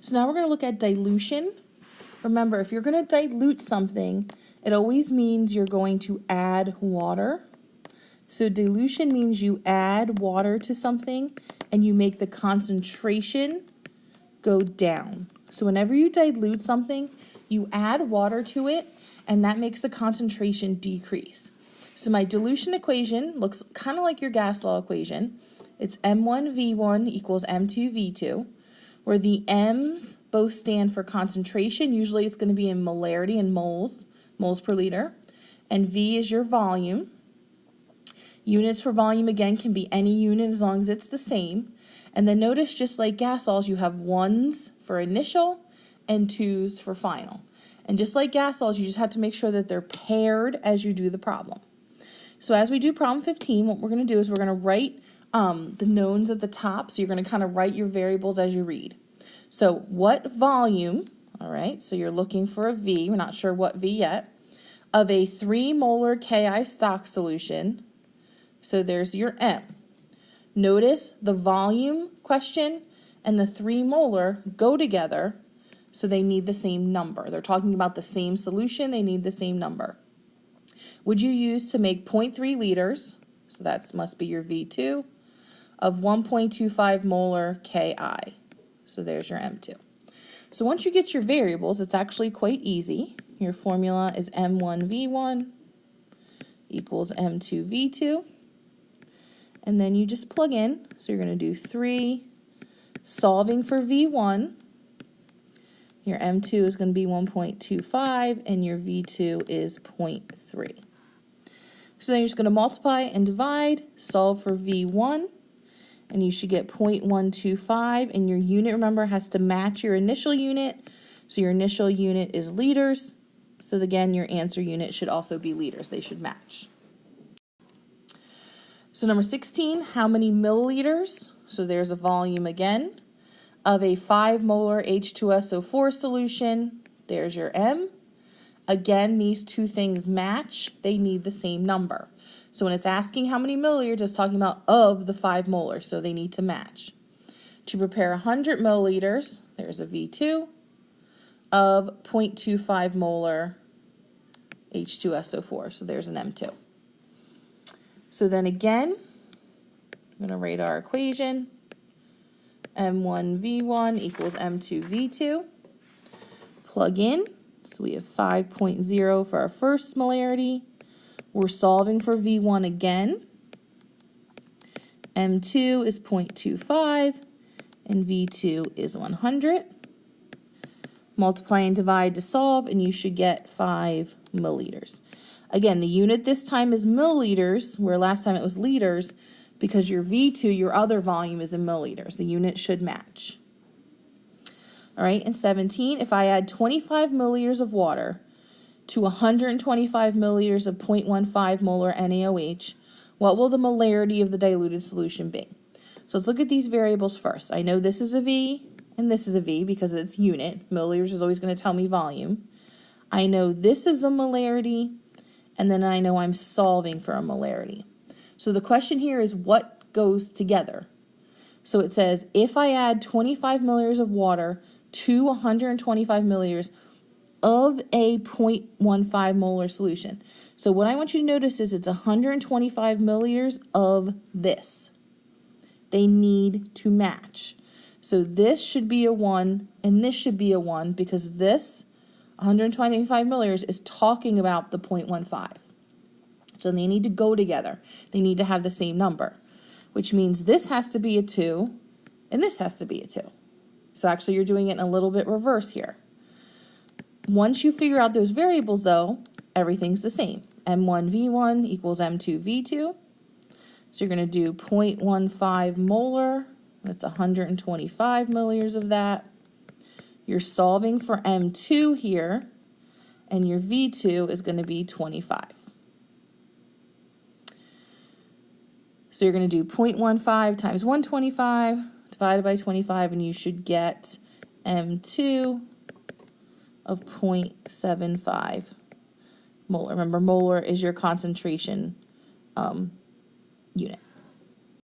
So now we're going to look at dilution. Remember, if you're going to dilute something, it always means you're going to add water. So dilution means you add water to something and you make the concentration go down. So whenever you dilute something, you add water to it and that makes the concentration decrease. So my dilution equation looks kind of like your gas law equation. It's M1V1 equals M2V2, where the M's both stand for concentration. Usually it's going to be in molarity in moles per liter, and V is your volume. Units for volume, again, can be any unit as long as it's the same. And then notice, just like gas laws, you have 1s for initial and 2s for final. And just like gas laws, you just have to make sure that they're paired as you do the problem. So as we do problem 15, what we're going to do is we're going to write the knowns at the top. So you're going to kind of write your variables as you read. So what volume, all right, so you're looking for a V, we're not sure what V yet, of a 3 molar Ki stock solution. So there's your M. Notice the volume question and the 3 molar go together, so they need the same number. They're talking about the same solution, they need the same number. Would you use to make 0.3 liters, so that must be your V2, of 1.25 molar Ki. So there's your M2. So once you get your variables, it's actually quite easy. Your formula is M1V1 equals M2V2. And then you just plug in. So you're going to do 3, solving for V1. Your M2 is going to be 1.25 and your V2 is 0.3. So then you're just going to multiply and divide, solve for V1, and you should get 0.125, and your unit, remember, has to match your initial unit. So your initial unit is liters. So again, your answer unit should also be liters. They should match. So number 16, how many milliliters? So there's a volume again of a 5 molar H2SO4 solution. There's your M. Again, these two things match. They need the same number. So when it's asking how many milliliters, it's talking about of the 5 molar, so they need to match. To prepare 100 milliliters, there's a V2 of 0.25 molar H2SO4, so there's an M2. So then again, I'm going to write our equation. M1V1 equals M2V2. Plug in. So we have 5.0 for our first molarity. We're solving for V1 again. M2 is 0.25 and V2 is 100. Multiply and divide to solve and you should get 5 milliliters. Again, the unit this time is milliliters, where last time it was liters, because your V2, your other volume, is in milliliters. The unit should match. All right, and 17, if I add 25 milliliters of water to 125 milliliters of 0.15 molar NaOH, what will the molarity of the diluted solution be? So let's look at these variables first. I know this is a V and this is a V because it's unit. Milliliters is always going to tell me volume. I know this is a molarity, and then I know I'm solving for a molarity. So the question here is what goes together? So it says if I add 25 milliliters of water to 125 milliliters of a 0.15 molar solution. So what I want you to notice is it's 125 milliliters of this. They need to match. So this should be a 1 and this should be a 1 because this 125 milliliters is talking about the 0.15. So they need to go together. They need to have the same number, which means this has to be a 2 and this has to be a 2. So actually you're doing it in a little bit reverse here. Once you figure out those variables though, everything's the same. M1V1 equals M2V2. So you're going to do 0.15 molar. That's 125 milliliters of that. You're solving for M2 here, and your V2 is going to be 25. So you're going to do 0.15 times 125 divided by 25, and you should get M2 of 0.75 molar. Remember, molar is your concentration unit.